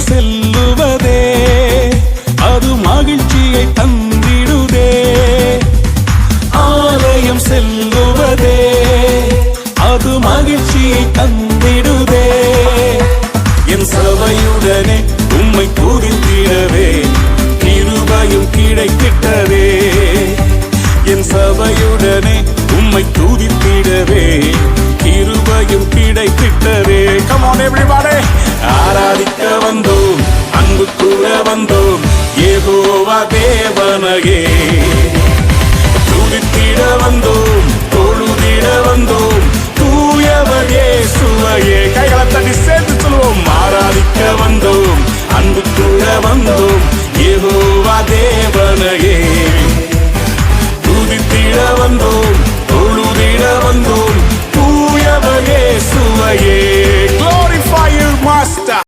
செல்லுவதே அது மகிழ்ச்சியை தந்திடுதே. ஆலயம் செல்லுவதே அது மகிழ்ச்சியை தந்திடுதே. என் சபையுடனே உம்மை துதித்திடவே கிருபையும் கிடைத்திட்டதே. என் சபையுடனே உம்மை துதித்திடவே கிருபையும் கிடைத்திட்டதே. Come on everybody. ஆராதிக்க வந்தோம், அன்பு கூற வந்தோம், யெகோவா தேவனையே. துதித்திட வந்தோம், தொழுதிட வந்தோம், தூயவர் இயேசுவையே. கைகளை தட்டி சேர்த்து சொல்லுவோம். ஆராதிக்க வந்தோம், அன்பு கூற வந்தோம், யெகோவா தேவனையே.